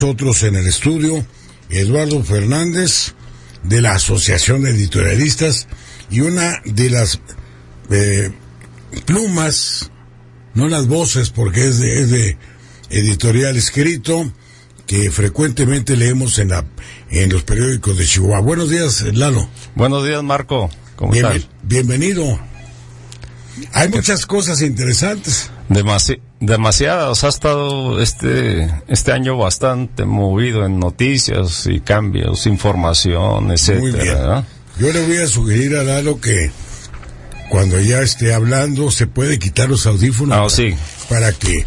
Nosotros en el estudio, Eduardo Fernández, de la Asociación de Editorialistas, y una de las plumas, no las voces, porque es de editorial escrito, que frecuentemente leemos en los periódicos de Chihuahua. Buenos días, Lalo. Buenos días, Marco. ¿Cómo estás? Bienvenido. Hay muchas cosas interesantes. Demasiadas. Ha estado este año bastante movido en noticias y cambios, información, etcétera. Muy bien. ¿Verdad? Yo le voy a sugerir a Lalo que cuando ya esté hablando se puede quitar los audífonos para que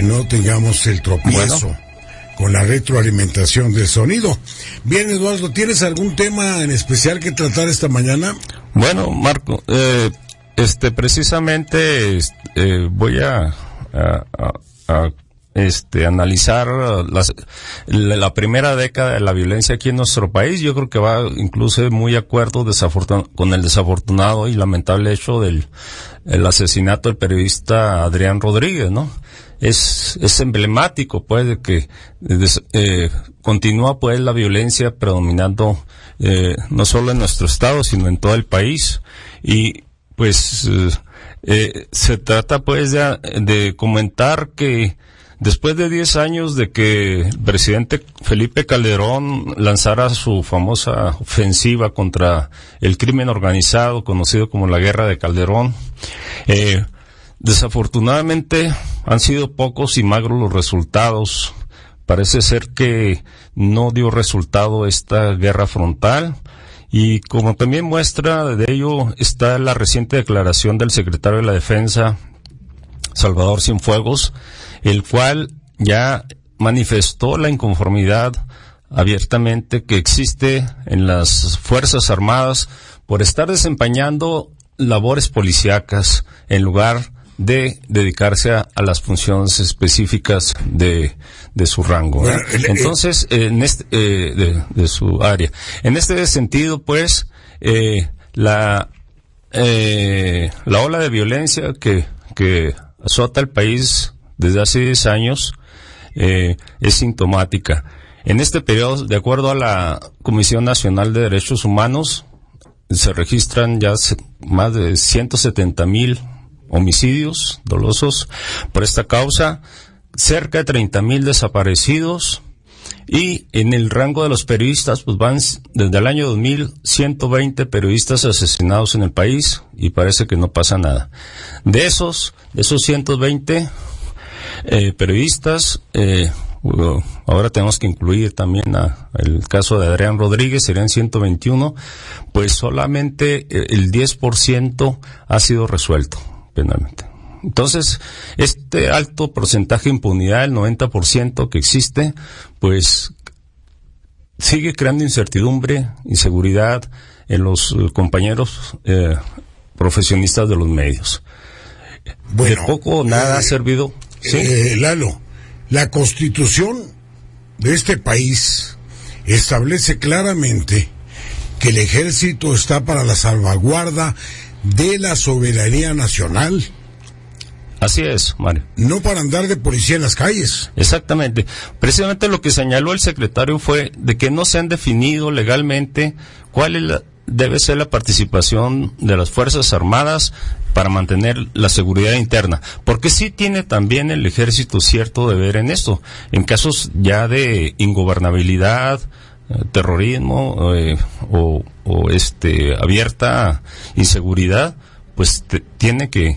no tengamos el tropiezo con la retroalimentación del sonido. Bien, Eduardo, ¿tienes algún tema en especial que tratar esta mañana? Bueno, Marco, precisamente voy a analizar la primera década de la violencia aquí en nuestro país. Yo creo que va incluso muy de acuerdo con el desafortunado y lamentable hecho del asesinato del periodista Adrián Rodríguez, ¿no? Es emblemático, pues, de que continúa, pues, la violencia predominando no solo en nuestro estado, sino en todo el país. Y pues se trata, pues, de comentar que después de 10 años de que el presidente Felipe Calderón lanzara su famosa ofensiva contra el crimen organizado, conocido como la Guerra de Calderón, desafortunadamente han sido pocos y magros los resultados. Parece ser que no dio resultado esta guerra frontal. Y como también muestra de ello está la reciente declaración del secretario de la Defensa, Salvador Cienfuegos, el cual ya manifestó la inconformidad abiertamente que existe en las Fuerzas Armadas por estar desempeñando labores policíacas en lugar de dedicarse a las funciones específicas de su rango, ¿eh? Entonces, de su área. En este sentido, pues, la ola de violencia que azota el país desde hace 10 años es sintomática. En este periodo, de acuerdo a la Comisión Nacional de Derechos Humanos, se registran ya más de 170,000 homicidios dolosos por esta causa, cerca de 30,000 desaparecidos, y en el rango de los periodistas, pues van desde el año 2000, 120 periodistas asesinados en el país, y parece que no pasa nada. De esos 120 periodistas, ahora tenemos que incluir también el caso de Adrián Rodríguez, serían 121, pues solamente el 10% ha sido resuelto penalmente. Entonces, este alto porcentaje de impunidad, el 90% que existe, pues sigue creando incertidumbre, inseguridad en los compañeros profesionistas de los medios. Bueno, de poco o nada ha servido. ¿Sí? Lalo, la Constitución de este país establece claramente que el ejército está para la salvaguarda de la soberanía nacional. Así es, Mario. No para andar de policía en las calles. Exactamente. Precisamente lo que señaló el secretario fue de que no se han definido legalmente cuál debe ser la participación de las Fuerzas Armadas para mantener la seguridad interna, porque sí tiene también el ejército cierto deber en esto. En casos ya de ingobernabilidad, terrorismo o abierta inseguridad, pues tiene que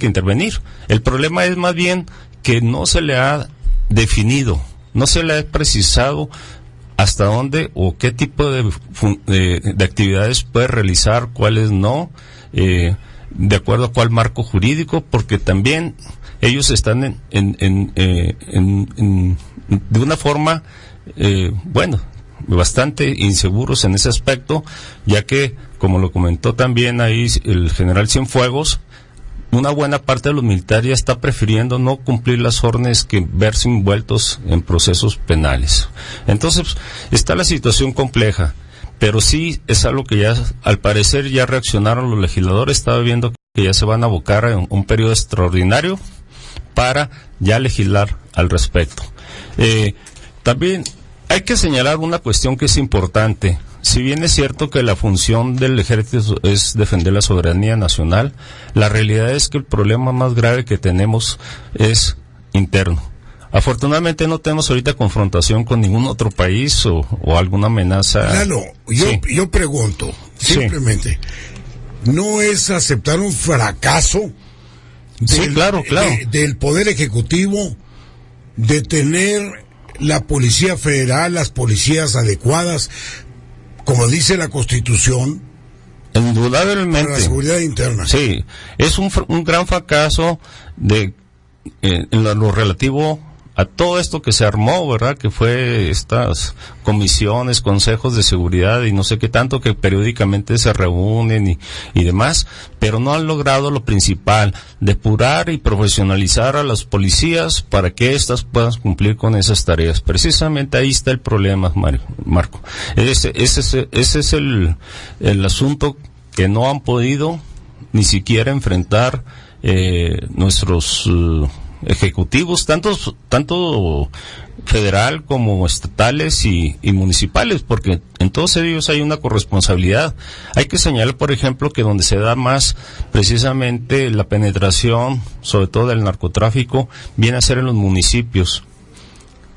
intervenir. El problema es más bien que no se le ha definido, no se le ha precisado hasta dónde o qué tipo de actividades puede realizar, cuáles no, de acuerdo a cuál marco jurídico, porque también ellos están de una forma, bastante inseguros en ese aspecto, ya que, como lo comentó también ahí el general Cienfuegos, una buena parte de los militares está prefiriendo no cumplir las órdenes que verse envueltos en procesos penales. Entonces, está la situación compleja, pero sí es algo que ya, al parecer, ya reaccionaron los legisladores. Estaba viendo que ya se van a abocar a un periodo extraordinario para ya legislar al respecto. También hay que señalar una cuestión que es importante. Si bien es cierto que la función del ejército es defender la soberanía nacional, la realidad es que el problema más grave que tenemos es interno. Afortunadamente no tenemos ahorita confrontación con ningún otro país o alguna amenaza. Claro, yo pregunto, simplemente, ¿no es aceptar un fracaso del Poder Ejecutivo de tener la Policía Federal, las policías adecuadas, como dice la Constitución? Indudablemente. Para la seguridad interna. Sí, es un gran fracaso en lo relativo a todo esto que se armó, ¿verdad? Que fue estas comisiones, consejos de seguridad y no sé qué tanto que periódicamente se reúnen y demás, pero no han logrado lo principal, depurar y profesionalizar a las policías para que éstas puedan cumplir con esas tareas. Precisamente ahí está el problema, Marco. Ese es el asunto que no han podido ni siquiera enfrentar nuestros ejecutivos, tanto federal como estatales y municipales, porque en todos ellos hay una corresponsabilidad. Hay que señalar, por ejemplo, que donde se da más precisamente la penetración, sobre todo del narcotráfico, viene a ser en los municipios.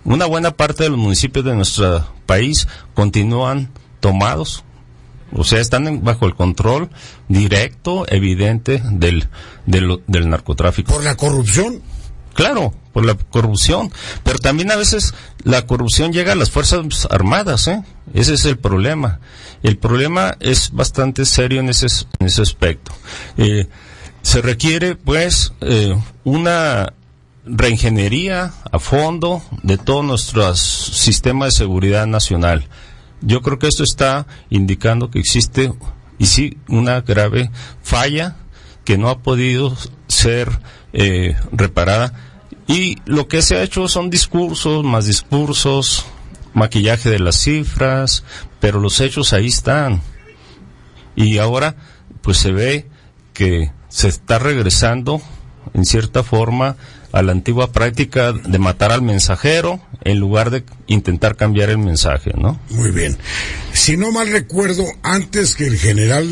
Una buena parte de los municipios de nuestro país continúan tomados, o sea, están bajo el control directo, evidente del narcotráfico. ¿Por la corrupción? Claro, por la corrupción, pero también a veces la corrupción llega a las Fuerzas Armadas, Ese es el problema. El problema es bastante serio en ese aspecto. Se requiere, pues, una reingeniería a fondo de todo nuestro sistema de seguridad nacional. Yo creo que esto está indicando que existe, y sí, una grave falla que no ha podido ser reparada, y lo que se ha hecho son discursos, maquillaje de las cifras, pero los hechos ahí están, y ahora pues se ve que se está regresando en cierta forma a la antigua práctica de matar al mensajero en lugar de intentar cambiar el mensaje, ¿no? Muy bien. Si no mal recuerdo, antes que el general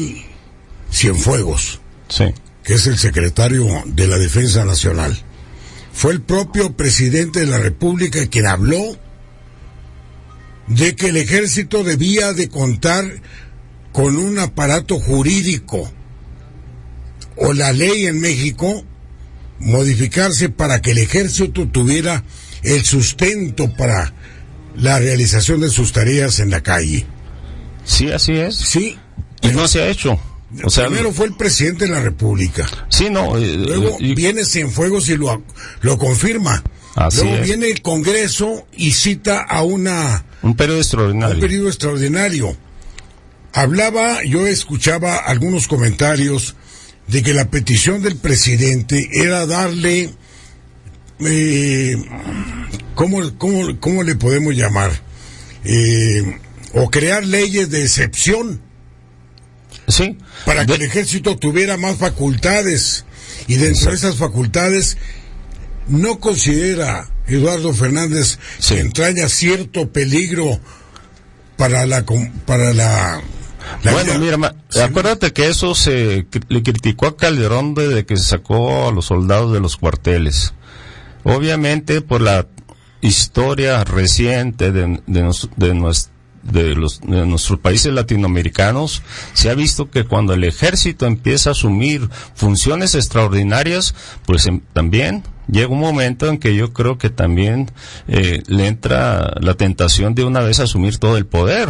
Cienfuegos, sí, que es el secretario de la Defensa Nacional, fue el propio presidente de la República quien habló de que el ejército debía de contar con un aparato jurídico o la ley en México modificarse para que el ejército tuviera el sustento para la realización de sus tareas en la calle. Sí, así es. Sí. Y no se ha hecho. O sea, primero fue el presidente de la República. Sí, no. Luego viene Cienfuegos y lo confirma. Luego viene el Congreso y cita a un periodo extraordinario. Yo escuchaba algunos comentarios de que la petición del presidente era darle, ¿cómo le podemos llamar? O crear leyes de excepción. Sí. Para que el ejército tuviera más facultades. Y dentro de esas facultades, ¿no considera Eduardo Fernández que entraña cierto peligro para la bueno, mira, acuérdate que eso le criticó a Calderón desde que se sacó a los soldados de los cuarteles. Obviamente, por la historia reciente de nuestros países latinoamericanos, se ha visto que cuando el ejército empieza a asumir funciones extraordinarias, pues también llega un momento en que yo creo que también le entra la tentación de una vez asumir todo el poder.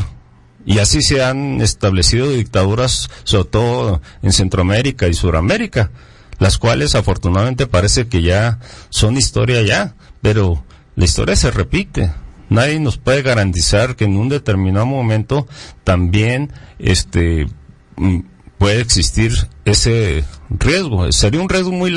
Y así se han establecido dictaduras, sobre todo en Centroamérica y Suramérica, las cuales afortunadamente parece que ya son historia ya, pero la historia se repite. Nadie nos puede garantizar que en un determinado momento también puede existir ese riesgo. Sería un riesgo muy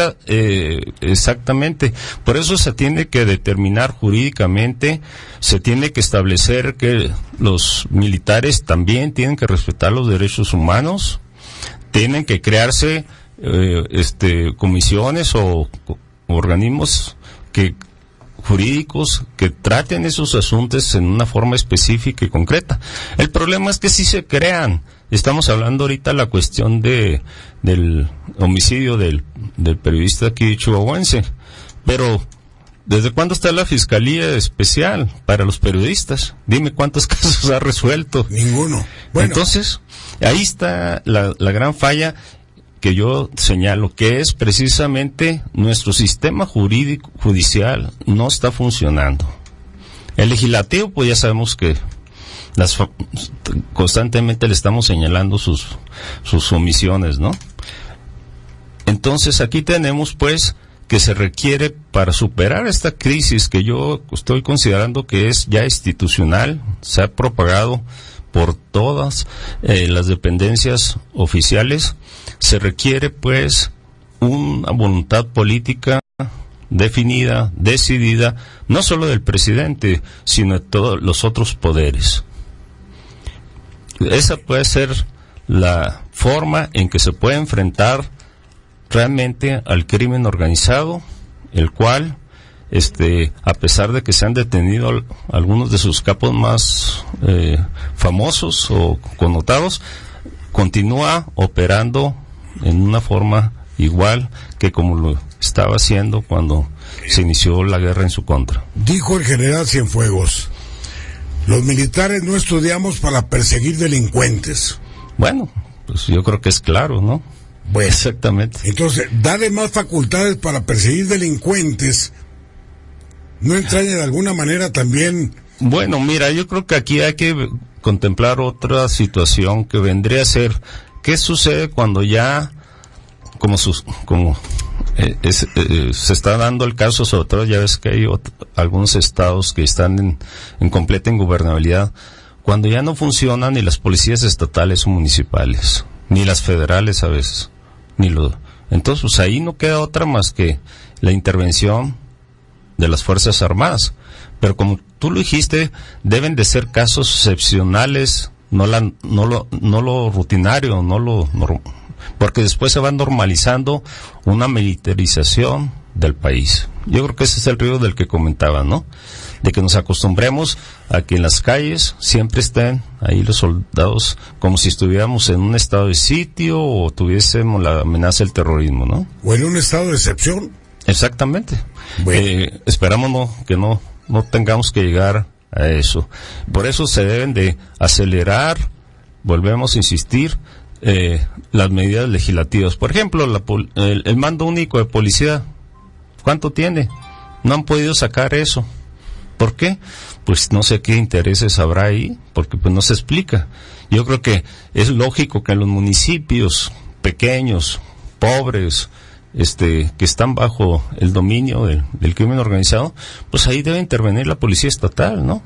exactamente. Por eso se tiene que determinar jurídicamente, se tiene que establecer que los militares también tienen que respetar los derechos humanos, tienen que crearse comisiones o organismos que jurídicos que traten esos asuntos en una forma específica y concreta. El problema es que sí se crean. Estamos hablando ahorita la cuestión del homicidio del periodista aquí chihuahuense, pero ¿desde cuándo está la Fiscalía Especial para los periodistas? Dime cuántos casos ha resuelto. Ninguno. Bueno. Entonces, ahí está la gran falla que yo señalo, que es precisamente nuestro sistema judicial no está funcionando. El legislativo, pues ya sabemos que constantemente le estamos señalando sus omisiones, ¿no? Entonces aquí tenemos pues que se requiere para superar esta crisis que yo estoy considerando que es ya institucional, se ha propagado por todas las dependencias oficiales, se requiere pues una voluntad política definida, decidida, no solo del presidente, sino de todos los otros poderes. Esa puede ser la forma en que se puede enfrentar realmente al crimen organizado, el cual, a pesar de que se han detenido algunos de sus capos más famosos o connotados, continúa operando en una forma igual que como lo estaba haciendo cuando se inició la guerra en su contra. Dijo el general Cienfuegos: los militares no estudiamos para perseguir delincuentes. Bueno, pues yo creo que es claro, ¿no? Bueno, exactamente. Entonces, darle más facultades para perseguir delincuentes, ¿no entraña de alguna manera también? Bueno, mira, yo creo que aquí hay que contemplar otra situación que vendría a ser, ¿qué sucede cuando ya, se está dando el caso, sobre todo ya ves que hay algunos estados que están en completa ingobernabilidad, cuando ya no funcionan ni las policías estatales o municipales, ni las federales a veces, entonces pues ahí no queda otra más que la intervención de las Fuerzas Armadas, pero como tú lo dijiste, deben de ser casos excepcionales, no lo rutinario, porque después se va normalizando una militarización del país. Yo creo que ese es el riesgo del que comentaba, ¿no? De que nos acostumbremos a que en las calles siempre estén ahí los soldados como si estuviéramos en un estado de sitio o tuviésemos la amenaza del terrorismo, ¿no? O en un estado de excepción. Exactamente. Bueno. Esperamos que no tengamos que llegar a eso. Por eso se deben de acelerar, volvemos a insistir, las medidas legislativas. Por ejemplo, el mando único de policía, ¿cuánto tiene? No han podido sacar eso. ¿Por qué? Pues no sé qué intereses habrá ahí, porque pues no se explica. Yo creo que es lógico que en los municipios pequeños, pobres, que están bajo el dominio del crimen organizado, pues ahí debe intervenir la policía estatal, ¿no?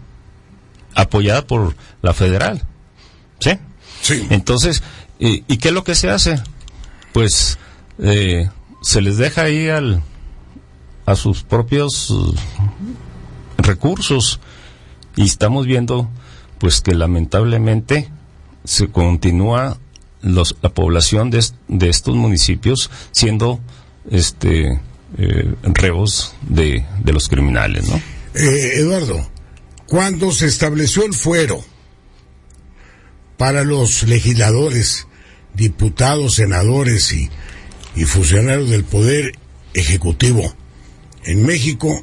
Apoyada por la federal. ¿Sí? Sí. Entonces, ¿y qué es lo que se hace? Pues se les deja ahí a sus propios recursos, y estamos viendo pues que lamentablemente se continúa la población de estos municipios siendo reos de los criminales, ¿no? Eduardo, cuando se estableció el fuero para los legisladores, diputados, senadores y funcionarios del Poder Ejecutivo en México,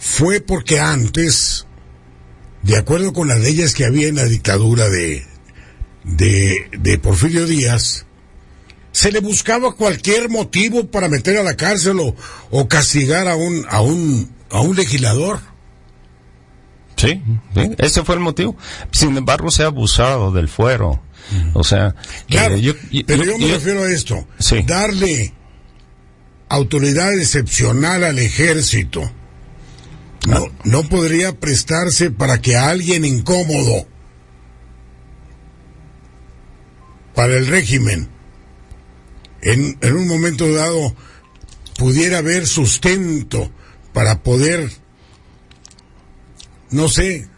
fue porque antes, de acuerdo con las leyes que había en la dictadura de Porfirio Díaz, se le buscaba cualquier motivo para meter a la cárcel o castigar a un legislador. Sí, ese fue el motivo. Sin embargo, se ha abusado del fuero. O sea, claro, pero yo me refiero a esto. Sí. Darle autoridad excepcional al ejército no podría prestarse para que a alguien incómodo para el régimen en un momento dado pudiera haber sustento para poder, no sé,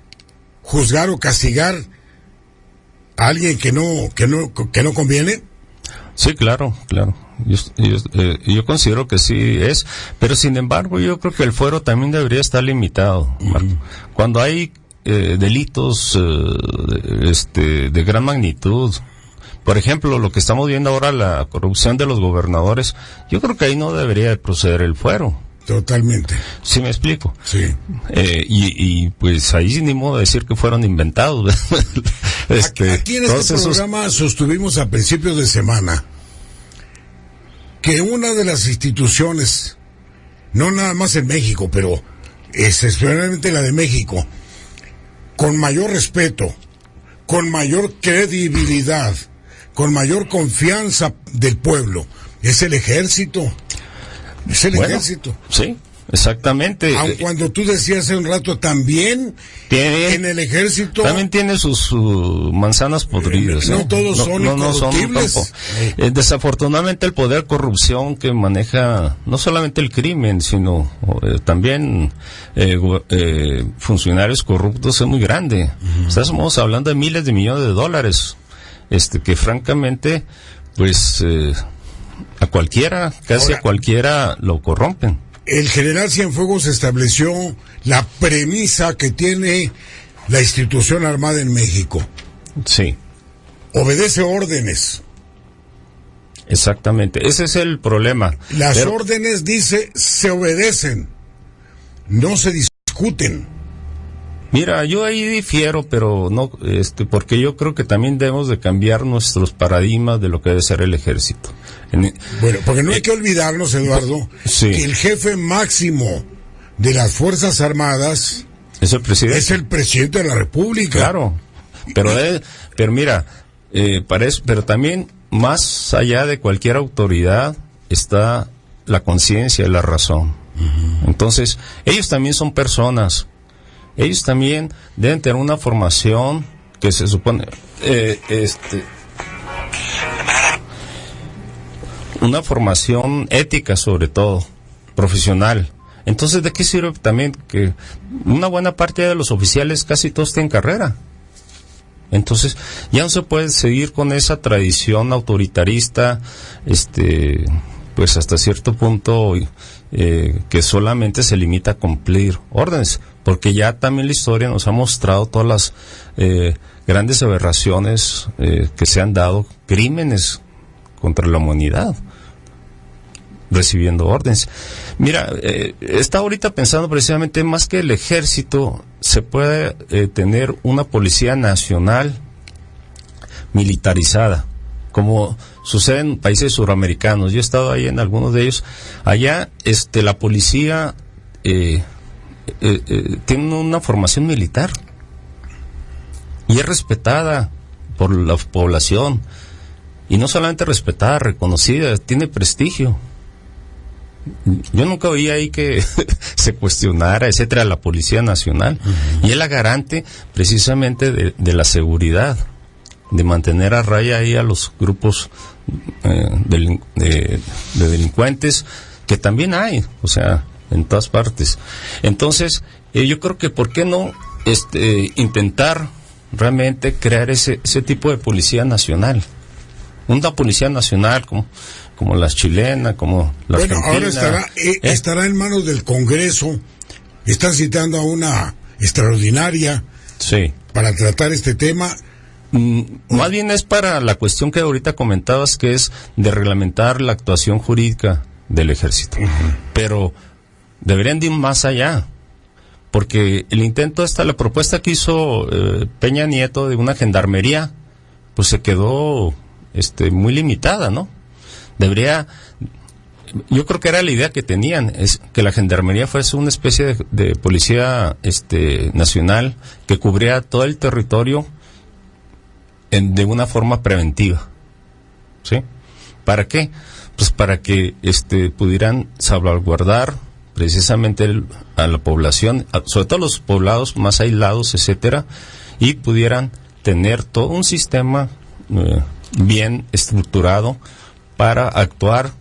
juzgar o castigar a alguien que no conviene. Sí, claro. Yo considero que sí es, pero sin embargo yo creo que el fuero también debería estar limitado, Marco. Cuando hay delitos de gran magnitud, por ejemplo, lo que estamos viendo ahora, la corrupción de los gobernadores, yo creo que ahí no debería proceder el fuero. Totalmente. ¿Sí me explico? Sí. Y pues ahí ni modo de decir que fueron inventados. Aquí en este programa sostuvimos a principios de semana que una de las instituciones, no nada más en México, pero especialmente la de México, con mayor respeto, con mayor credibilidad, con mayor confianza del pueblo, es el ejército. Es el ejército. Sí, exactamente. Aun cuando tú decías hace un rato, también en el ejército también tiene sus manzanas podridas. No todos son incorruptibles. Desafortunadamente el poder corrupción que maneja no solamente el crimen, sino también funcionarios corruptos es muy grande. Estamos hablando de miles de millones de dólares, que francamente, pues a cualquiera, casi a cualquiera lo corrompen. El general Cienfuegos estableció la premisa que tiene la institución armada en México. Sí. Obedece órdenes. Exactamente, ese es el problema. Las órdenes, dice, se obedecen, no se discuten. Mira, yo ahí difiero, pero no, porque yo creo que también debemos de cambiar nuestros paradigmas de lo que debe ser el ejército. Bueno, porque no hay que olvidarnos, Eduardo, sí, que el jefe máximo de las Fuerzas Armadas es el presidente. Es el presidente de la República. Claro, pero mira, pero también más allá de cualquier autoridad está la conciencia y la razón. Entonces, ellos también son personas. Ellos también deben tener una formación que se supone, una formación ética sobre todo, profesional. Entonces, ¿de qué sirve también que una buena parte de los oficiales casi todos tienen carrera? Entonces, ya no se puede seguir con esa tradición autoritarista, pues hasta cierto punto, que solamente se limita a cumplir órdenes, porque ya también la historia nos ha mostrado todas las grandes aberraciones que se han dado, crímenes contra la humanidad, recibiendo órdenes. Mira, está ahorita pensando precisamente más que el ejército, se puede tener una policía nacional militarizada, como sucede en países suramericanos. Yo he estado ahí en algunos de ellos. Allá, la policía tiene una formación militar y es respetada por la población, y no solamente respetada, reconocida, tiene prestigio. Yo nunca oí ahí que se cuestionara, etcétera, la Policía Nacional, y es la garante precisamente de la seguridad, de mantener a raya ahí a los grupos de delincuentes, que también hay, o sea, en todas partes. Entonces, yo creo que ¿por qué no intentar realmente crear ese tipo de policía nacional? Una policía nacional como la chilena, como la argentina. Ahora estará en manos del Congreso. Están citando a una extraordinaria para tratar este tema. Más bien es para la cuestión que ahorita comentabas, que es de reglamentar la actuación jurídica del ejército. Pero deberían de ir más allá, porque el intento la propuesta que hizo Peña Nieto de una gendarmería, pues se quedó muy limitada, ¿no? Yo creo que era la idea que tenían, es que la gendarmería fuese una especie de policía nacional que cubría todo el territorio de una forma preventiva, ¿sí? ¿Para qué? Pues para que pudieran salvaguardar precisamente a la población, sobre todo los poblados más aislados, etcétera, y pudieran tener todo un sistema bien estructurado para actuar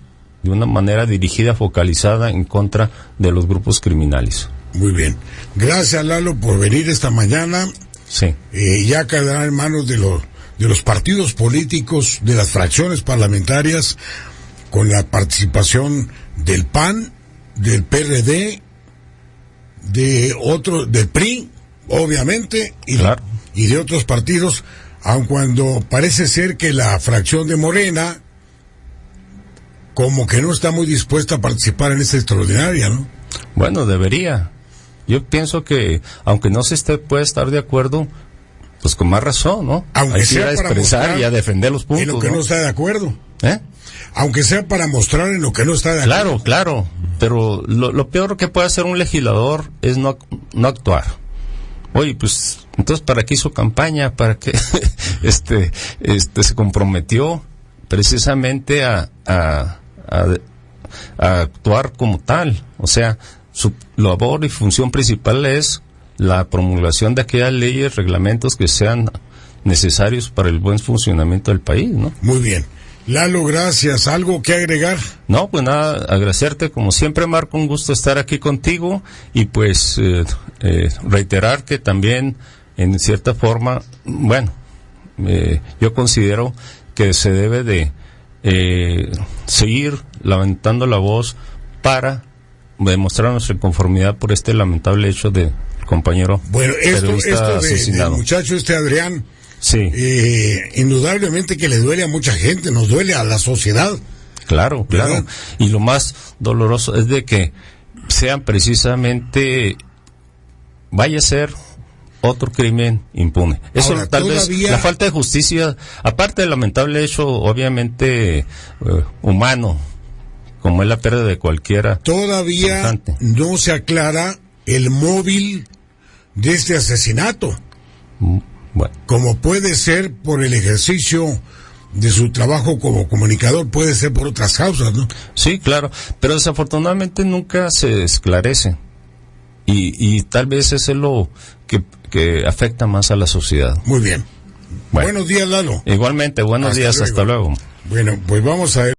de una manera dirigida, focalizada en contra de los grupos criminales. Muy bien. Gracias, Lalo, por venir esta mañana. Sí. Ya quedará en manos de los partidos políticos, de las fracciones parlamentarias, con la participación del PAN, del PRD, del PRI, obviamente, claro, y de otros partidos, aun cuando parece ser que la fracción de Morena como que no está muy dispuesta a participar en esta extraordinaria, ¿no? Bueno, debería. Yo pienso que, aunque no se puede estar de acuerdo, pues con más razón, ¿no? Aunque hay sea que ir a expresar y a defender los puntos, en lo que no está de acuerdo. Aunque sea para mostrar en lo que no está de acuerdo. Claro, pero lo peor que puede hacer un legislador es no actuar. Oye, pues, entonces, ¿para qué hizo campaña? ¿Para qué se comprometió precisamente a actuar como tal? O sea, su labor y función principal es la promulgación de aquellas leyes, reglamentos que sean necesarios para el buen funcionamiento del país, ¿no? Muy bien. Lalo, gracias. ¿Algo que agregar? No, pues nada, agradecerte como siempre, Marco, un gusto estar aquí contigo y pues reiterar que también en cierta forma, bueno, yo considero que se debe de seguir levantando la voz para demostrar nuestra inconformidad por este lamentable hecho de compañero periodista asesinado. Del muchacho Adrián, sí, indudablemente que le duele a mucha gente, nos duele a la sociedad. Claro. Y lo más doloroso es de que sean precisamente, vaya a ser otro crimen impune. Eso ahora, tal vez la falta de justicia, aparte del lamentable hecho, obviamente humano, como es la pérdida de cualquiera. Todavía semejante. No se aclara el móvil de este asesinato. Bueno. Como puede ser por el ejercicio de su trabajo como comunicador, puede ser por otras causas, ¿no? Sí, claro, pero desafortunadamente nunca se esclarece. Y tal vez eso es lo que afecta más a la sociedad. Muy bien. Buenos días, Lalo. Igualmente, buenos días, hasta luego. Bueno, pues vamos a ver.